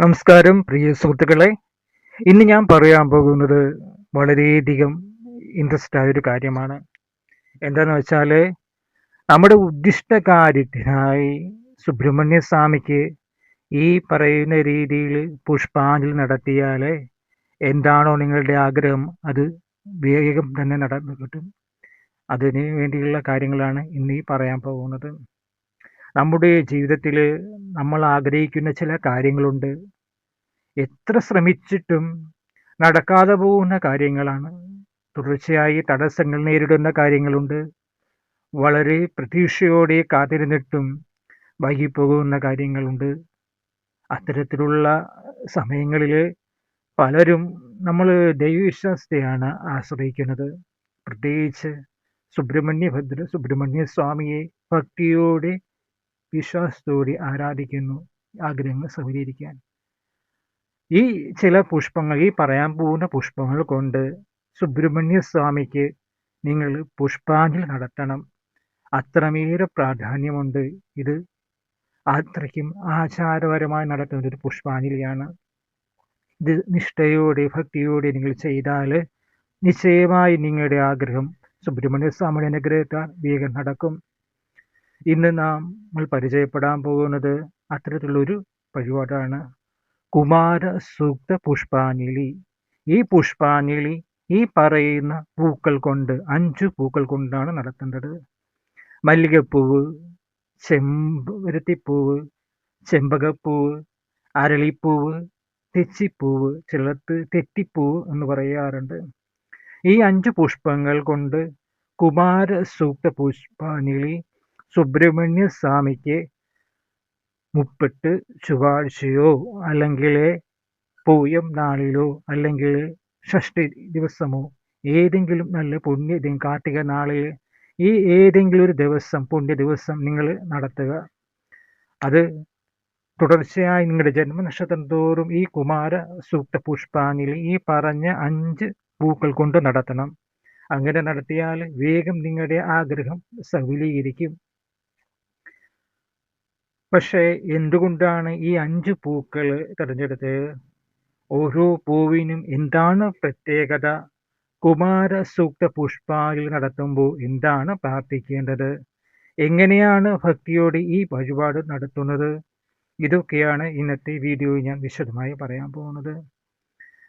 നമസ്കാരം പ്രിയ സുഹൃത്തുക്കളെ. ഇന്ന് ഞാൻ പറയാൻ പോകുന്നത് വളരെയധികം ഇൻട്രസ്റ്റ് ആയ ഒരു കാര്യമാണ്. എന്താന്ന് വെച്ചാൽ, നമ്മുടെ ഉദ്ദിഷ്ട കാര്യത്തിനായി സുബ്രഹ്മണ്യ സ്വാമിക്ക് ഈ പറയുന്ന രീതിയിൽ പുഷ്പാഞ്ജലി നടത്തിയാൽ എന്താണോ നിങ്ങളുടെ ആഗ്രഹം അത് വേഗം തന്നെ നടന്നു കിട്ടും. അതിന് വേണ്ടിയുള്ള കാര്യങ്ങളാണ് ഇന്ന് ഈ പറയാൻ പോകുന്നത്. നമ്മുടെ ജീവിതത്തിൽ നമ്മൾ ആഗ്രഹിക്കുന്ന ചില കാര്യങ്ങളുണ്ട്. എത്ര ശ്രമിച്ചിട്ടും നടക്കാതെ പോകുന്ന കാര്യങ്ങളാണ്. തുടർച്ചയായി തടസ്സങ്ങൾ നേരിടുന്ന കാര്യങ്ങളുണ്ട്. വളരെ പ്രതീക്ഷയോടെ കാത്തിരുന്നിട്ടും വൈകിപ്പോകുന്ന കാര്യങ്ങളുണ്ട്. അത്തരത്തിലുള്ള സമയങ്ങളിൽ പലരും നമ്മൾ ദൈവവിശ്വാസത്തെയാണ് ആശ്രയിക്കുന്നത്. പ്രത്യേകിച്ച് സുബ്രഹ്മണ്യ സ്വാമിയെ ഭക്തിയോടെ വിശ്വാസത്തോടെ ആരാധിക്കുന്നു, ആഗ്രഹങ്ങൾ സഫലീകരിക്കാൻ. ഈ ചില പുഷ്പങ്ങൾ, ഈ പറയാൻ പോകുന്ന പുഷ്പങ്ങൾ കൊണ്ട് സുബ്രഹ്മണ്യ സ്വാമിക്ക് നിങ്ങൾ പുഷ്പാഞ്ജലി നടത്തണം. അത്രമേറെ പ്രാധാന്യമുണ്ട്. ഇത് അത്രയ്ക്കും ആചാരപരമായി നടത്തുന്ന ഒരു പുഷ്പാഞ്ജലിയാണ്. ഇത് നിഷ്ഠയോടെ ഭക്തിയോടെ നിങ്ങൾ ചെയ്താൽ നിശ്ചയമായി നിങ്ങളുടെ ആഗ്രഹം സുബ്രഹ്മണ്യ സ്വാമിയുടെ അനുഗ്രഹത്താൽ വേഗം നടക്കും. ഇന്ന് നമ്മൾ പരിചയപ്പെടാൻ പോകുന്നത് അത്തരത്തിലുള്ളൊരു വഴിപാടാണ്. കുമാര സൂക്ത പുഷ്പാഞ്ജലി. ഈ പുഷ്പാഞ്ജലി ഈ പറയുന്ന പൂക്കൾ കൊണ്ട് 5 പൂക്കൾ കൊണ്ടാണ് നടത്തേണ്ടത്. മല്ലികപ്പൂവ്, ചെമ്പരത്തിപ്പൂവ്, ചെമ്പകപ്പൂവ്, അരളിപ്പൂവ്, തെച്ചിപ്പൂവ്, ചിലർക്ക് തെറ്റിപ്പൂവ് എന്ന് പറയാറുണ്ട്. ഈ 5 പുഷ്പങ്ങൾ കൊണ്ട് കുമാര സൂക്ത പുഷ്പാഞ്ജലി സുബ്രഹ്മണ്യ സ്വാമിക്ക് 30 ചൊവ്വാഴ്ചയോ അല്ലെങ്കിൽ പൂയം നാളിലോ അല്ലെങ്കിൽ ഷഷ്ടി ദിവസമോ ഏതെങ്കിലും നല്ല പുണ്യ കാർത്തിക നാളിൽ ഈ ഏതെങ്കിലും ഒരു ദിവസം, പുണ്യ ദിവസം നിങ്ങൾ നടത്തുക. അത് തുടർച്ചയായി നിങ്ങളുടെ ജന്മനക്ഷത്രം തോറും ഈ കുമാര സൂക്ത പുഷ്പാഞ്ജലി ഈ പറഞ്ഞ 5 പൂക്കൾ കൊണ്ട് നടത്തണം. അങ്ങനെ നടത്തിയാൽ വേഗം നിങ്ങളുടെ ആഗ്രഹം സഫലീകരിക്കും. പക്ഷേ എന്തുകൊണ്ടാണ് ഈ 5 പൂക്കൾ തിരഞ്ഞെടുത്തത്? ഓരോ പൂവിനും എന്താണ് പ്രത്യേകത? കുമാര സൂക്ത പുഷ്പാഞ്ജലി നടത്തുമ്പോൾ എന്താണ് പ്രാർത്ഥിക്കേണ്ടത്? എങ്ങനെയാണ് ഭക്തിയോടെ ഈ വഴിപാട് നടത്തുന്നത്? ഇതൊക്കെയാണ് ഇന്നത്തെ വീഡിയോയിൽ ഞാൻ വിശദമായി പറയാൻ പോകുന്നത്.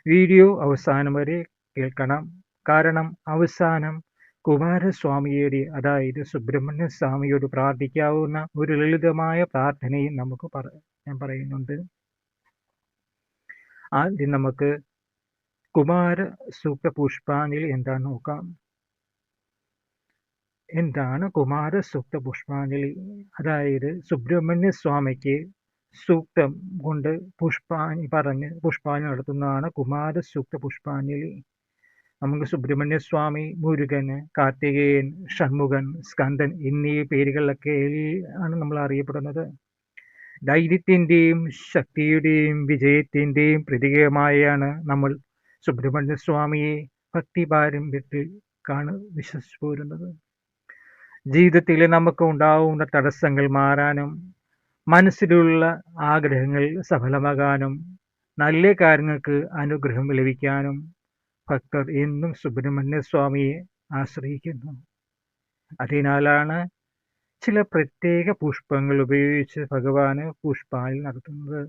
വീഡിയോ അവസാനം വരെ കേൾക്കണം. കാരണം അവസാനം കുമാരസ്വാമിയുടെ, അതായത് സുബ്രഹ്മണ്യ സ്വാമിയോട് പ്രാർത്ഥിക്കാവുന്ന ഒരു ലളിതമായ പ്രാർത്ഥനയും ഞാൻ പറയുന്നുണ്ട്. ആദ്യം നമുക്ക് കുമാര സൂക്ത പുഷ്പാഞ്ജലി എന്താന്ന് നോക്കാം. എന്താണ് കുമാര സൂക്ത പുഷ്പാഞ്ജലി? അതായത് സുബ്രഹ്മണ്യ സ്വാമിക്ക് സൂക്തം കൊണ്ട് പുഷ്പാഞ്ജലി നടത്തുന്നതാണ് കുമാര സൂക്ത പുഷ്പാഞ്ജലി. നമുക്ക് സുബ്രഹ്മണ്യ സ്വാമി, മുരുകൻ, കാർത്തികേയൻ, ഷൺമുഖൻ, സ്കന്ദൻ എന്നീ പേരുകളിലൊക്കെ ആണ് നമ്മൾ അറിയപ്പെടുന്നത്. ധൈര്യത്തിൻ്റെയും ശക്തിയുടെയും വിജയത്തിൻ്റെയും പ്രതീകമായാണ് നമ്മൾ സുബ്രഹ്മണ്യ സ്വാമിയെ ഭക്തി പാരമ്പര്യത്തിൽ വിശ്വസിച്ചു പോരുന്നത്. ജീവിതത്തിൽ നമുക്ക് ഉണ്ടാവുന്ന തടസ്സങ്ങൾ മാറാനും മനസ്സിലുള്ള ആഗ്രഹങ്ങൾ സഫലമാകാനും നല്ല കാര്യങ്ങൾക്ക് അനുഗ്രഹം ലഭിക്കാനും ഭക്തർ എന്നും സുബ്രഹ്മണ്യ സ്വാമിയെ ആശ്രയിക്കുന്നു. അതിനാലാണ് ചില പ്രത്യേക പുഷ്പങ്ങൾ ഉപയോഗിച്ച് ഭഗവാന് പുഷ്പാഞ്ജലി നടത്തുന്നത്.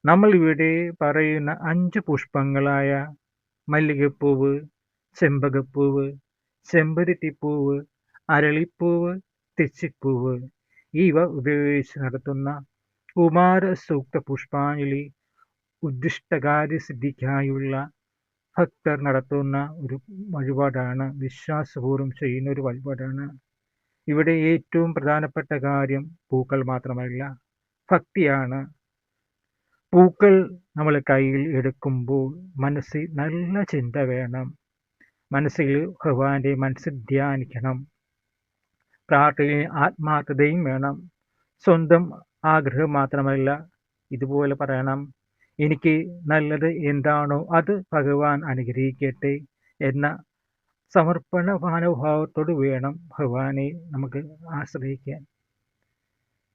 നമ്മൾ ഇവിടെ പറയുന്ന 5 പുഷ്പങ്ങളായ മല്ലികപ്പൂവ്, ചെമ്പകപ്പൂവ്, ചെമ്പരത്തിപ്പൂവ്, അരളിപ്പൂവ്, തെച്ചിപ്പൂവ് ഇവ ഉപയോഗിച്ച് നടത്തുന്ന കുമാര സൂക്ത പുഷ്പാഞ്ജലി ഉദ്ദിഷ്ടകാര്യസിദ്ധിക്കായുള്ള ഭക്തർ നടത്തുന്ന ഒരു വഴിപാടാണ്. വിശ്വാസപൂർവ്വം ചെയ്യുന്ന ഒരു വഴിപാടാണ്. ഇവിടെ ഏറ്റവും പ്രധാനപ്പെട്ട കാര്യം പൂക്കൾ മാത്രമല്ല, ഭക്തിയാണ്. പൂക്കൾ നമ്മൾ കയ്യിൽ എടുക്കുമ്പോൾ മനസ്സിൽ നല്ല ചിന്ത വേണം. മനസ്സിൽ ഭഗവാന്റെ മനസ്സിൽ ധ്യാനിക്കണം. പ്രാർത്ഥനയിൽ ആത്മാർത്ഥതയും വേണം. സ്വന്തം ആഗ്രഹം മാത്രമല്ല, ഇതുപോലെ പറയണം: എനിക്ക് നല്ലത് എന്താണോ അത് ഭഗവാൻ അനുഗ്രഹിക്കട്ടെ എന്ന സമർപ്പണ മനോഭാവത്തോട് വേണം ഭഗവാനെ നമുക്ക് ആശ്രയിക്കാൻ.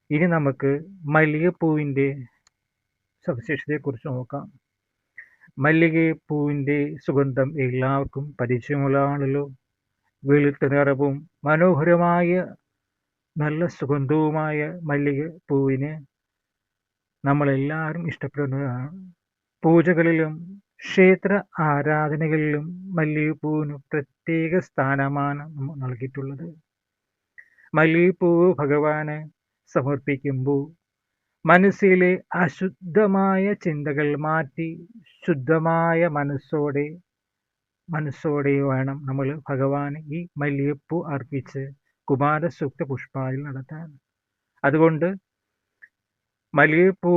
ഇനി നമുക്ക് മല്ലികപ്പൂവിൻ്റെ സവിശേഷതയെക്കുറിച്ച് നോക്കാം. മല്ലികപ്പൂവിൻ്റെ സുഗന്ധം എല്ലാവർക്കും പരിചയമുള്ളതാണല്ലോ. വെളുത്ത നിറവും മനോഹരമായ നല്ല സുഗന്ധവുമായ മല്ലികപ്പൂവിന് നമ്മളെല്ലാവരും ഇഷ്ടപ്പെടുന്നതാണ്. പൂജകളിലും ക്ഷേത്ര ആരാധനകളിലും മല്ലികപ്പൂവിന് പ്രത്യേക സ്ഥാനമാണ് നൽകിയിട്ടുള്ളത്. മല്ലികപ്പൂവ് ഭഗവാന് സമർപ്പിക്കുമ്പോൾ മനസ്സിലെ അശുദ്ധമായ ചിന്തകൾ മാറ്റി ശുദ്ധമായ മനസ്സോടെ വേണം നമ്മൾ ഭഗവാന് ഈ മല്ലികപ്പൂ അർപ്പിച്ച് കുമാരസൂക്ത പുഷ്പാഞ്ജലി നടത്താൻ. അതുകൊണ്ട് മല്ലികപ്പൂ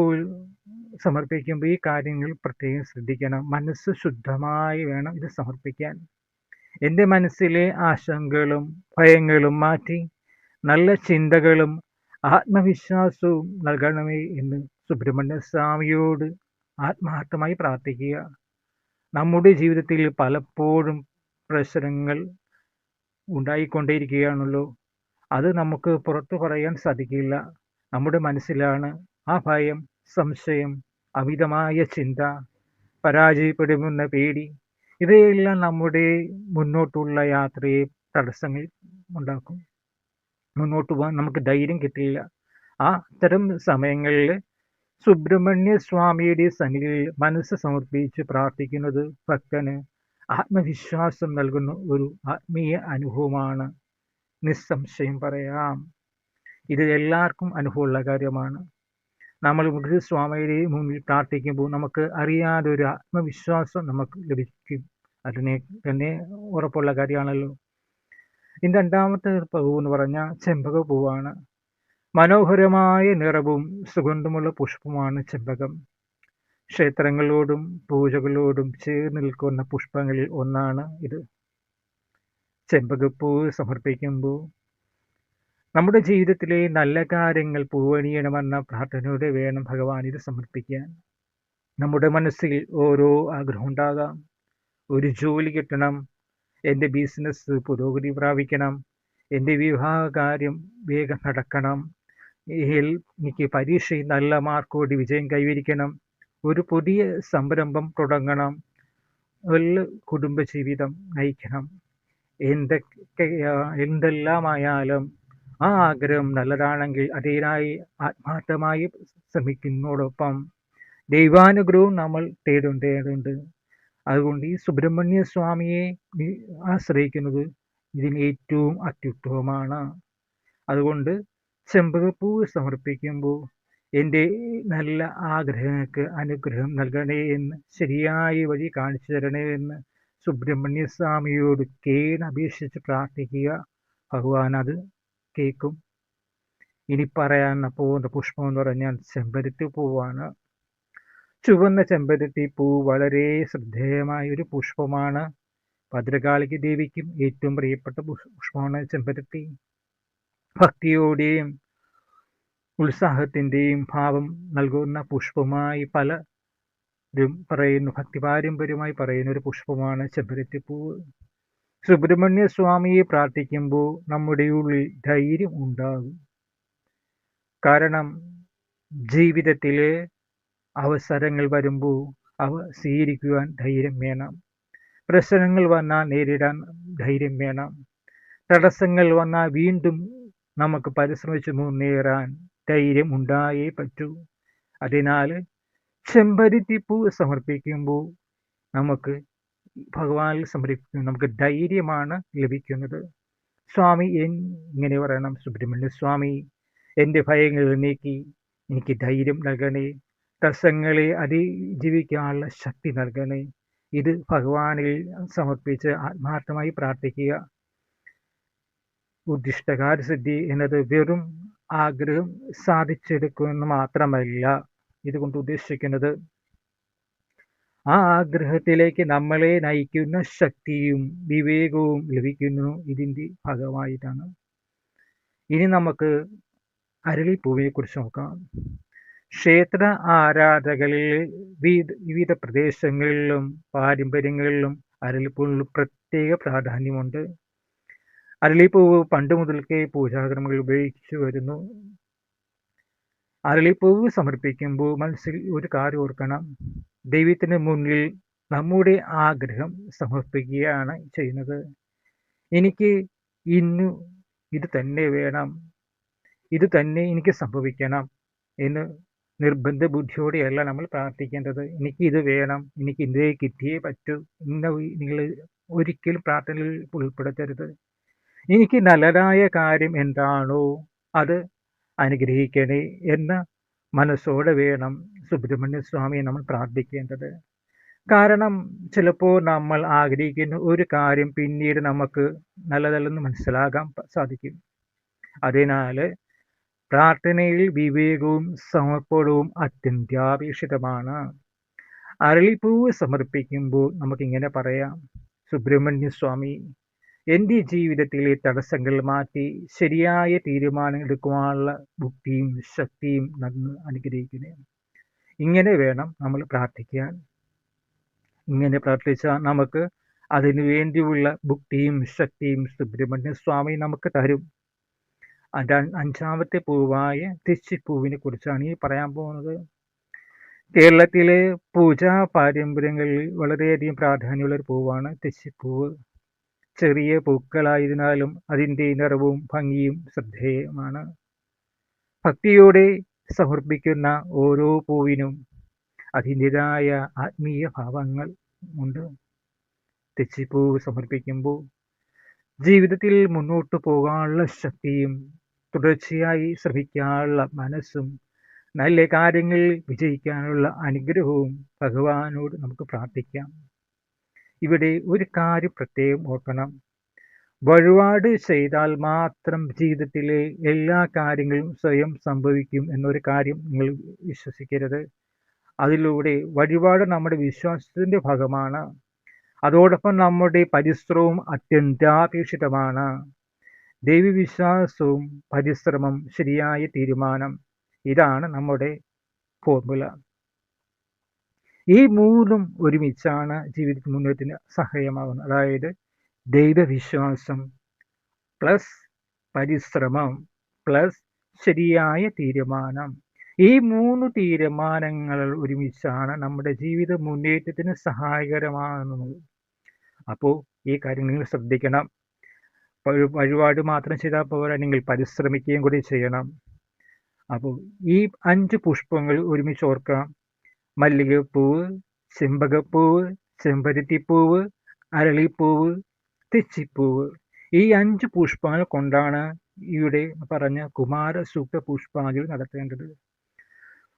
സമർപ്പിക്കുമ്പോൾ ഈ കാര്യങ്ങൾ പ്രത്യേകം ശ്രദ്ധിക്കണം. മനസ്സ് ശുദ്ധമായി വേണം ഇത് സമർപ്പിക്കാൻ. എൻ്റെ മനസ്സിലെ ആശങ്കകളും ഭയങ്ങളും മാറ്റി നല്ല ചിന്തകളും ആത്മവിശ്വാസവും നൽകണമേ എന്ന് സുബ്രഹ്മണ്യ സ്വാമിയോട് ആത്മാർത്ഥമായി പ്രാർത്ഥിക്കുക. നമ്മുടെ ജീവിതത്തിൽ പലപ്പോഴും പ്രശ്നങ്ങൾ ഉണ്ടായിക്കൊണ്ടേയിരിക്കുകയാണല്ലോ. അത് നമുക്ക് പുറത്തു പറയാൻ സാധിക്കില്ല. നമ്മുടെ മനസ്സിലാണ് ആ ഭയം, സംശയം, അമിതമായ ചിന്ത, പരാജയപ്പെടുമെന്ന പേടി, ഇവയെല്ലാം നമ്മുടെ മുന്നോട്ടുള്ള യാത്രയെ തടസ്സങ്ങൾ ഉണ്ടാക്കും. മുന്നോട്ട് പോകാൻ നമുക്ക് ധൈര്യം കിട്ടില്ല. ആ അത്തരം സമയങ്ങളിൽ സുബ്രഹ്മണ്യ സ്വാമിയുടെ സന്നിധിയിൽ മനസ്സ് സമർപ്പിച്ച് പ്രാർത്ഥിക്കുന്നത് ഭക്തന് ആത്മവിശ്വാസം നൽകുന്ന ഒരു ആത്മീയ അനുഭവമാണ്. നിസ്സംശയം പറയാം, ഇത് എല്ലാവർക്കും അനുഭവമുള്ള കാര്യമാണ്. നമ്മൾ സ്വാമിയുടെ മുന്നിൽ പ്രാർത്ഥിക്കുമ്പോൾ നമുക്ക് അറിയാതെ ഒരു ആത്മവിശ്വാസം നമുക്ക് ലഭിക്കും. അതിനെ തന്നെ ഉറപ്പുള്ള കാര്യമാണല്ലോ. ഇനി രണ്ടാമത്തെ പൂ എന്ന് പറഞ്ഞാൽ ചെമ്പക പൂവാണ്. മനോഹരമായ നിറവും സുഗന്ധമുള്ള പുഷ്പമാണ് ചെമ്പകം. ക്ഷേത്രങ്ങളോടും പൂജകളോടും ചേർന്ന് നിൽക്കുന്ന പുഷ്പങ്ങളിൽ ഒന്നാണ് ഇത്. ചെമ്പകപ്പൂ സമർപ്പിക്കുമ്പോൾ നമ്മുടെ ജീവിതത്തിലെ നല്ല കാര്യങ്ങൾ പൂവണിയണമെന്ന പ്രാർത്ഥനയോടെ വേണം ഭഗവാൻ ഇത് സമർപ്പിക്കാൻ. നമ്മുടെ മനസ്സിൽ ഓരോ ആഗ്രഹം ഉണ്ടാകാം. ഒരു ജോലി കിട്ടണം, എൻ്റെ ബിസിനസ് പുരോഗതി പ്രാപിക്കണം, എൻ്റെ വിവാഹ കാര്യം വേഗം നടക്കണം, എനിക്ക് പരീക്ഷയിൽ നല്ല മാർക്കോടെ വിജയം കൈവരിക്കണം, ഒരു പുതിയ സംരംഭം തുടങ്ങണം, നല്ല കുടുംബജീവിതം നയിക്കണം. എന്തെല്ലാമായാലും ആ ആഗ്രഹം നല്ലതാണെങ്കിൽ അതിനായി ആത്മാർത്ഥമായി ശ്രമിക്കുന്നതോടൊപ്പം ദൈവാനുഗ്രഹവും നമ്മൾ തേടേണ്ടതുണ്ട്. അതുകൊണ്ട് ഈ സുബ്രഹ്മണ്യ സ്വാമിയെ ആശ്രയിക്കുന്നത് ഇതിന് ഏറ്റവും അത്യുത്തമമാണ്. അതുകൊണ്ട് ചെമ്പകപ്പൂ സമർപ്പിക്കുമ്പോൾ എൻ്റെ നല്ല ആഗ്രഹങ്ങൾക്ക് അനുഗ്രഹം നൽകണേ എന്ന്, ശരിയായ വഴി കാണിച്ചു തരണേ എന്ന് സുബ്രഹ്മണ്യ സ്വാമിയോട് അപേക്ഷിച്ച് പ്രാർത്ഥിക്കുക. ഭഗവാൻ അത് കേൾക്കും. ഇനി പറയാൻ പോകുന്ന പുഷ്പം എന്ന് പറഞ്ഞാൽ ചെമ്പരത്തി പൂവാണ്. ചുവന്ന ചെമ്പരത്തി പൂ വളരെ ശ്രദ്ധേയമായ ഒരു പുഷ്പമാണ്. ഭദ്രകാളിക്ക് ദേവിക്കും ഏറ്റവും പ്രിയപ്പെട്ട പുഷ്പമാണ് ചെമ്പരത്തി. ഭക്തിയോടെയും ഉത്സാഹത്തിൻ്റെയും ഭാവം നൽകുന്ന പുഷ്പമായി പലരും പറയുന്നു. ഭക്തി പാരമ്പര്യമായി പറയുന്ന ഒരു പുഷ്പമാണ് ചെമ്പരത്തിപ്പൂവ്. സുബ്രഹ്മണ്യ സ്വാമിയെ പ്രാർത്ഥിക്കുമ്പോൾ നമ്മുടെ ഉള്ളിൽ ധൈര്യം ഉണ്ടാകും. കാരണം ജീവിതത്തിലെ അവസരങ്ങൾ വരുമ്പോൾ അവ സ്വീകരിക്കുവാൻ ധൈര്യം വേണം. പ്രശ്നങ്ങൾ വന്നാൽ നേരിടാൻ ധൈര്യം വേണം. തടസ്സങ്ങൾ വന്നാൽ വീണ്ടും നമുക്ക് പരിശ്രമിച്ച് മുന്നേറാൻ ധൈര്യം ഉണ്ടായേ പറ്റൂ. അതിനാൽ ചെമ്പരത്തിപ്പൂ സമർപ്പിക്കുമ്പോൾ നമുക്ക് ഭഗവാനിൽ സമർപ്പിക്കും, നമുക്ക് ധൈര്യമാണ് ലഭിക്കുന്നത്. സ്വാമി ഇങ്ങനെ പറയണം: സുബ്രഹ്മണ്യ സ്വാമി, എൻ്റെ ഭയങ്ങൾ നീക്കി എനിക്ക് ധൈര്യം നൽകണേ, തടസ്സങ്ങളെ അതിജീവിക്കാനുള്ള ശക്തി നൽകണേ. ഇത് ഭഗവാനിൽ സമർപ്പിച്ച് ആത്മാർത്ഥമായി പ്രാർത്ഥിക്കുക. ഉദ്ദിഷ്ടകാര്യസിദ്ധി എന്നത് വെറും ആഗ്രഹം സാധിച്ചെടുക്കുമെന്ന് മാത്രമല്ല. ഇതുകൊണ്ട് ഉദ്ദേശിക്കുന്നത് ആ ആഗ്രഹത്തിലേക്ക് നമ്മളെ നയിക്കുന്ന ശക്തിയും വിവേകവും ലഭിക്കുന്നു ഇതിൻ്റെ ഭാഗമായിട്ടാണ്. ഇനി നമുക്ക് അരളിപ്പൂവിനെ കുറിച്ച് നോക്കാം. ക്ഷേത്ര ആരാധകളിൽ വിവിധ പ്രദേശങ്ങളിലും പാരമ്പര്യങ്ങളിലും അരളിപ്പൂവിന് പ്രത്യേക പ്രാധാന്യമുണ്ട്. അരളിപ്പൂവ് പണ്ട് മുതൽക്കേ പൂജാകർമ്മങ്ങൾ ഉപയോഗിച്ചു വരുന്നു. അരളിപ്പൂവ് സമർപ്പിക്കുമ്പോൾ മനസ്സിൽ ഒരു കാര്യം ഓർക്കണം. ദൈവത്തിന് മുന്നിൽ നമ്മുടെ ആഗ്രഹം സമർപ്പിക്കുകയാണ് ചെയ്യുന്നത്. എനിക്ക് ഇന്നു ഇത് തന്നെ വേണം, ഇത് തന്നെ എനിക്ക് സംഭവിക്കണം എന്ന് നിർബന്ധ ബുദ്ധിയോടെയല്ല നമ്മൾ പ്രാർത്ഥിക്കേണ്ടത്. എനിക്ക് ഇത് വേണം, എനിക്ക് ഇതേ കിട്ടിയേ പറ്റൂ. നിങ്ങൾ ഒരിക്കലും പ്രാർത്ഥനയിൽ ഉൾപ്പെടുത്തരുത്. എനിക്ക് നല്ലതായ കാര്യം എന്താണോ അത് അനുഗ്രഹിക്കണേ എന്ന മനസ്സോടെ വേണം സുബ്രഹ്മണ്യ സ്വാമിയെ നമ്മൾ പ്രാർത്ഥിക്കേണ്ടത്. കാരണം ചിലപ്പോൾ നമ്മൾ ആഗ്രഹിക്കുന്ന ഒരു കാര്യം പിന്നീട് നമുക്ക് നല്ലതല്ലെന്ന് മനസ്സിലാകാൻ സാധിക്കും. അതിനാൽ പ്രാർത്ഥനയിൽ വിവേകവും സമർപ്പണവും അത്യന്താപേക്ഷിതമാണ്. അരളിപ്പൂവ് സമർപ്പിക്കുമ്പോൾ നമുക്കിങ്ങനെ പറയാം: സുബ്രഹ്മണ്യ സ്വാമി, എൻ്റെ ജീവിതത്തിലെ തടസ്സങ്ങൾ മാറ്റി ശരിയായ തീരുമാനം എടുക്കുവാനുള്ള ബുദ്ധിയും ശക്തിയും നന്ന് അനുഗ്രഹിക്കണേ. ഇങ്ങനെ വേണം നമ്മൾ പ്രാർത്ഥിക്കാൻ. ഇങ്ങനെ പ്രാർത്ഥിച്ചാൽ നമുക്ക് അതിനു വേണ്ടിയുള്ള ബുദ്ധിയും ശക്തിയും സുബ്രഹ്മണ്യ സ്വാമി നമുക്ക് തരും. അഞ്ചാമത്തെ പൂവായ തെച്ചിപ്പൂവിനെ കുറിച്ചാണ് ഈ പറയാൻ പോകുന്നത്. കേരളത്തിലെ പൂജാ പാരമ്പര്യങ്ങളിൽ വളരെയധികം പ്രാധാന്യമുള്ള ഒരു പൂവാണ് തെച്ചിപ്പൂവ്. ചെറിയ പൂക്കളായതിനാലും അതിൻ്റെ നിറവും ഭംഗിയും ശ്രദ്ധേയമാണ്. ഭക്തിയോടെ സമർപ്പിക്കുന്ന ഓരോ പൂവിനും അതിൻ്റെതായ ആത്മീയ ഭാവങ്ങൾ ഉണ്ട്. തെച്ചിപ്പൂവ് സമർപ്പിക്കുമ്പോൾ ജീവിതത്തിൽ മുന്നോട്ട് പോകാനുള്ള ശക്തിയും തുടർച്ചയായി ശ്രമിക്കാനുള്ള മനസ്സും നല്ല കാര്യങ്ങളിൽ വിജയിക്കാനുള്ള അനുഗ്രഹവും ഭഗവാനോട് നമുക്ക് പ്രാർത്ഥിക്കാം. ഇവിടെ ഒരു കാര്യം പ്രത്യേകം ഓർക്കണം. വഴിപാട് ചെയ്താൽ മാത്രം ജീവിതത്തിലെ എല്ലാ കാര്യങ്ങളും സ്വയം സംഭവിക്കും എന്നൊരു കാര്യം നിങ്ങൾ വിശ്വസിക്കരുത്. അതിലൂടെ വഴിപാട് നമ്മുടെ വിശ്വാസത്തിൻ്റെ ഭാഗമാണ്. അതോടൊപ്പം നമ്മുടെ പരിശ്രമവും അത്യന്താപേക്ഷിതമാണ്. ദൈവവിശ്വാസവും പരിശ്രമം, ശരിയായ തീരുമാനം, ഇതാണ് നമ്മുടെ ഫോർമുല. ഈ മൂന്നും ഒരുമിച്ചാണ് ജീവിതത്തിൽ മുന്നേറ്റത്തിന് സഹായമാകുന്നത്. അതായത് ദൈവവിശ്വാസം പ്ലസ് പരിശ്രമം പ്ലസ് ശരിയായ തീരുമാനം. ഈ 3 തീരുമാനങ്ങൾ ഒരുമിച്ചാണ് നമ്മുടെ ജീവിത മുന്നേറ്റത്തിന് സഹായകരമാകുന്നത്. അപ്പോൾ ഈ കാര്യം നിങ്ങൾ ശ്രദ്ധിക്കണം. വഴിപാട് മാത്രം ചെയ്താൽ പോരാ, നിങ്ങൾ പരിശ്രമിക്കുകയും കൂടി ചെയ്യണം. അപ്പോൾ ഈ 5 പുഷ്പങ്ങൾ ഒരുമിച്ച് ഓർക്കാം: മല്ലികപ്പൂവ്, ചെമ്പകപ്പൂവ്, ചെമ്പരത്തിപ്പൂവ്, അരളിപ്പൂവ്, തെച്ചിപ്പൂവ്. ഈ 5 പുഷ്പങ്ങൾ കൊണ്ടാണ് ഇവിടെ പറഞ്ഞ കുമാരസൂക്ത പുഷ്പാഞ്ജലി നടത്തേണ്ടത്.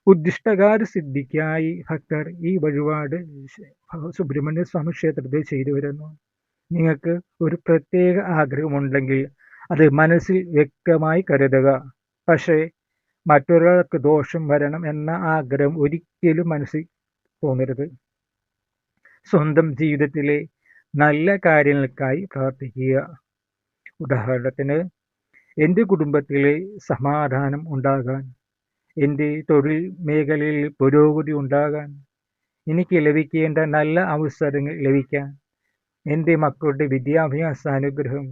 ഉദ്ദിഷ്ടകാര്യ സിദ്ധിക്കായി ഭക്തർ ഈ വഴിപാട് സുബ്രഹ്മണ്യ സ്വാമി ക്ഷേത്രത്തിൽ ചെയ്തു വരുന്നു. നിങ്ങൾക്ക് ഒരു പ്രത്യേക ആഗ്രഹമുണ്ടെങ്കിൽ അത് മനസ്സിൽ വ്യക്തമായി കരുതുക. പക്ഷേ മറ്റൊരാൾക്ക് ദോഷം വരണം എന്ന ആഗ്രഹം ഒരിക്കലും മനസ്സിൽ തോന്നരുത്. സ്വന്തം ജീവിതത്തിലെ നല്ല കാര്യങ്ങൾക്കായി പ്രാർത്ഥിക്കുക. ഉദാഹരണത്തിന്, എൻ്റെ കുടുംബത്തിലെ സമാധാനം ഉണ്ടാകാൻ, എൻ്റെ തൊഴിൽ മേഖലയിൽ പുരോഗതി ഉണ്ടാകാൻ, എനിക്ക് ലഭിക്കേണ്ട നല്ല അവസരങ്ങൾ ലഭിക്കാൻ, എൻ്റെ മക്കളുടെ വിദ്യാഭ്യാസ അനുഗ്രഹം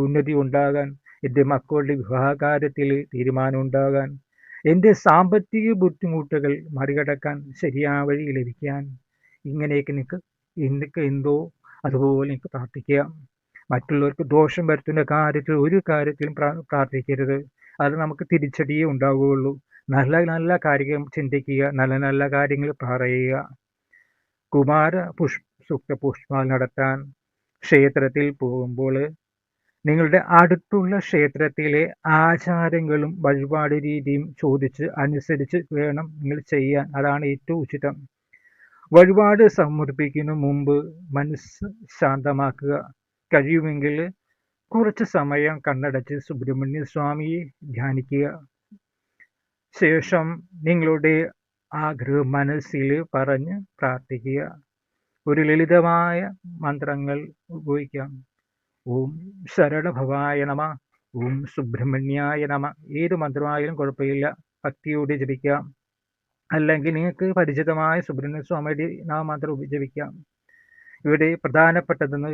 ഉന്നതി ഉണ്ടാകാൻ, എൻ്റെ മക്കളുടെ വിവാഹകാര്യത്തിൽ തീരുമാനം ഉണ്ടാകാൻ, എൻ്റെ സാമ്പത്തിക ബുദ്ധിമുട്ടുകൾ മറികടക്കാൻ ശരിയായ വഴി ലഭിക്കാൻ, ഇങ്ങനെയൊക്കെ എനിക്ക് എന്തോ അതുപോലെ എനിക്ക് പ്രാർത്ഥിക്കാം. മറ്റുള്ളവർക്ക് ദോഷം വരുത്തുന്ന കാര്യത്തിൽ ഒരു കാര്യത്തിലും പ്രാർത്ഥിക്കരുത്. അത് നമുക്ക് തിരിച്ചടിയേ ഉണ്ടാവുകയുള്ളൂ. നല്ല നല്ല കാര്യം ചിന്തിക്കുക, നല്ല നല്ല കാര്യങ്ങൾ പറയുക. സൂക്ത പുഷ്പാഞ്ജലി നടത്താൻ ക്ഷേത്രത്തിൽ പോകുമ്പോൾ നിങ്ങളുടെ അടുത്തുള്ള ക്ഷേത്രത്തിലെ ആചാരങ്ങളും വഴിപാട് രീതിയും ചോദിച്ച് അനുസരിച്ച് വേണം നിങ്ങൾ ചെയ്യാൻ. അതാണ് ഏറ്റവും ഉചിതം. വഴിപാട് സമർപ്പിക്കുന്ന മുമ്പ് മനസ്സ് ശാന്തമാക്കുക. കഴിയുമെങ്കിൽ കുറച്ച് സമയം കണ്ണടച്ച് സുബ്രഹ്മണ്യ സ്വാമിയെ ധ്യാനിക്കുക. ശേഷം നിങ്ങളുടെ ആഗ്രഹം മനസ്സിൽ പറഞ്ഞ് പ്രാർത്ഥിക്കുക. ഒരു ലളിതമായ മന്ത്രങ്ങൾ ഉപയോഗിക്കാം. ഓം ശരണഭവായ നമ, ഓം സുബ്രഹ്മണ്യായ നമ. ഏത് മന്ത്രമായാലും കുഴപ്പമില്ല, ഭക്തിയോടെ ജപിക്കാം. അല്ലെങ്കിൽ നിങ്ങൾക്ക് പരിചിതമായ സുബ്രഹ്മണ്യ സ്വാമിയുടെ നാമമന്ത്രം ജപിക്കാം. ഇവിടെ പ്രധാനപ്പെട്ടതെന്ന്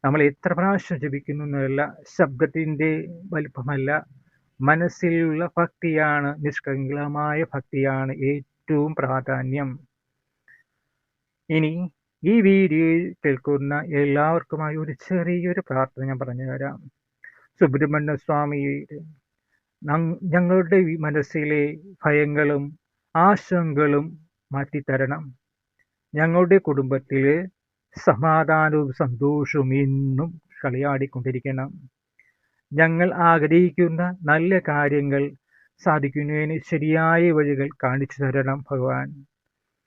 നമ്മൾ എത്ര പ്രാവശ്യം ജപിക്കുന്നു എന്നല്ല, ശബ്ദത്തിൻ്റെ വലിപ്പമല്ല, മനസ്സിലുള്ള ഭക്തിയാണ്, നിഷ്കളങ്കമായ ഭക്തിയാണ് ഏറ്റവും പ്രാധാന്യം. ഇനി ഈ വീഡിയോയിൽ കേൾക്കുന്ന എല്ലാവർക്കുമായി ഒരു ചെറിയൊരു പ്രാർത്ഥന ഞാൻ പറഞ്ഞു തരാം. സുബ്രഹ്മണ്യ സ്വാമി, ഞങ്ങളുടെ മനസ്സിലെ ഭയങ്ങളും ആശങ്കകളും മാറ്റിത്തരണം. ഞങ്ങളുടെ കുടുംബത്തിൽ സമാധാനവും സന്തോഷവും എന്നും കളിയാടിക്കൊണ്ടിരിക്കണം. ഞങ്ങൾ ആഗ്രഹിക്കുന്ന നല്ല കാര്യങ്ങൾ സാധിക്കുന്നതിന് ശരിയായ വഴികൾ കാണിച്ചു തരണം ഭഗവാൻ.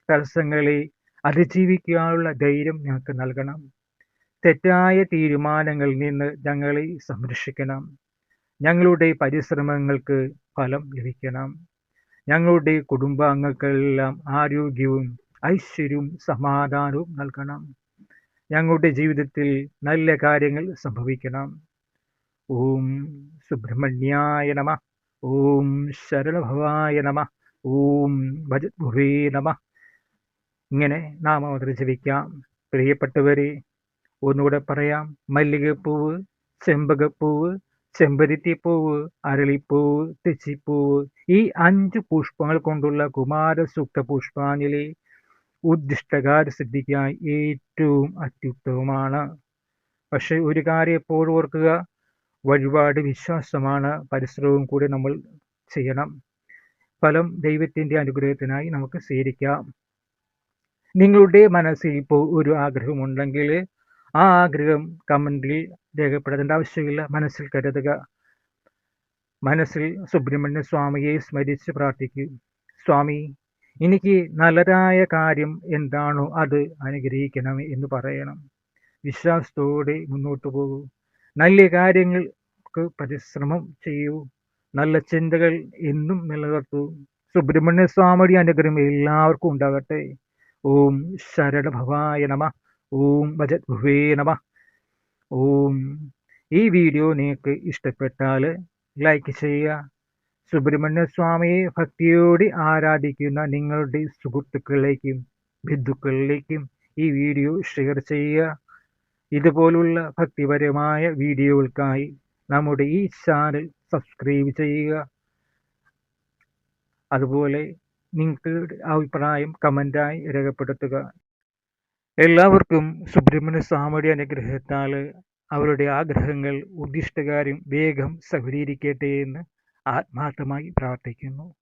തടസ്സങ്ങളെ അതിജീവിക്കാനുള്ള ധൈര്യം ഞങ്ങൾക്ക് നൽകണം. തെറ്റായ തീരുമാനങ്ങളിൽ നിന്ന് ഞങ്ങളെ സംരക്ഷിക്കണം. ഞങ്ങളുടെ പരിശ്രമങ്ങൾക്ക് ഫലം ലഭിക്കണം. ഞങ്ങളുടെ കുടുംബാംഗങ്ങൾക്കെല്ലാം ആരോഗ്യവും ഐശ്വര്യവും സമാധാനവും നൽകണം. ഞങ്ങളുടെ ജീവിതത്തിൽ നല്ല കാര്യങ്ങൾ സംഭവിക്കണം. ഓം സുബ്രഹ്മണ്യായ നമഃ. ഓം ശരണഭവായ നമഃ. ഓം ഭജഗുരേ നമഃ. ഇങ്ങനെ നാമമന്ത്രം ജപിക്കാം. പ്രിയപ്പെട്ടവരെ, ഒന്നുകൂടെ പറയാം. മല്ലികപ്പൂവ്, ചെമ്പകപ്പൂവ്, ചെമ്പരത്തിപ്പൂവ്, അരളിപ്പൂവ്, തെച്ചിപ്പൂവ്, ഈ 5 പുഷ്പങ്ങൾ കൊണ്ടുള്ള കുമാരസൂക്ത പുഷ്പാഞ്ജലി ഉദ്ദിഷ്ടകാര്യ സിദ്ധിക്കായി ഏറ്റവും അത്യുത്തമമാണ്. പക്ഷെ ഒരു കാര്യം എപ്പോഴും ഓർക്കുക, വഴിപാട് വിശ്വാസമാണ്, പരിശ്രമവും കൂടി നമ്മൾ ചെയ്യണം. ഫലം ദൈവത്തിൻ്റെ അനുഗ്രഹത്തിനായി നമുക്ക് സ്വീകരിക്കാം. നിങ്ങളുടെ മനസ്സിൽ ഇപ്പോൾ ഒരു ആഗ്രഹമുണ്ടെങ്കിൽ ആ ആഗ്രഹം കമൻറ്റിൽ രേഖപ്പെടുത്തേണ്ട ആവശ്യമില്ല, മനസ്സിൽ കരുതുക. മനസ്സിൽ സുബ്രഹ്മണ്യ സ്വാമിയെ സ്മരിച്ച് പ്രാർത്ഥിക്കൂ. സ്വാമി, എനിക്ക് നല്ലതായ കാര്യം എന്താണോ അത് അനുഗ്രഹിക്കണമേ എന്ന് പറയണം. വിശ്വാസത്തോടെ മുന്നോട്ട് പോകൂ. നല്ല കാര്യങ്ങൾക്ക് പരിശ്രമം ചെയ്യൂ. നല്ല ചിന്തകൾ എന്നും നിലനിർത്തൂ. സുബ്രഹ്മണ്യ സ്വാമിയുടെ അനുഗ്രഹം എല്ലാവർക്കും ഉണ്ടാകട്ടെ. ഓം ശരണഭവായ നമഃ. ഓം ഭജഗുരേ നമഃ. ഓം. ഈ വീഡിയോ നിങ്ങൾക്ക് ഇഷ്ടപ്പെട്ടാൽ ലൈക്ക് ചെയ്യുക. സുബ്രഹ്മണ്യ സ്വാമിയെ ഭക്തിയോടെ ആരാധിക്കുന്ന നിങ്ങളുടെ സുഹൃത്തുക്കളിലേക്കും ബന്ധുക്കളിലേക്കും ഈ വീഡിയോ ഷെയർ ചെയ്യുക. ഇതുപോലുള്ള ഭക്തിപരമായ വീഡിയോകൾക്കായി നമ്മുടെ ഈ ചാനൽ സബ്സ്ക്രൈബ് ചെയ്യുക. അതുപോലെ നിങ്ങളുടെ അഭിപ്രായം കമൻ്റായി രേഖപ്പെടുത്തുക. എല്ലാവർക്കും സുബ്രഹ്മണ്യ സ്വാമിയുടെ അനുഗ്രഹത്താൽ അവരുടെ ആഗ്രഹങ്ങൾ ഉദ്ദിഷ്ടകാര്യം വേഗം സഫലീകരിക്കട്ടെ എന്ന് ആത്മാർത്ഥമായി പ്രാർത്ഥിക്കുന്നു.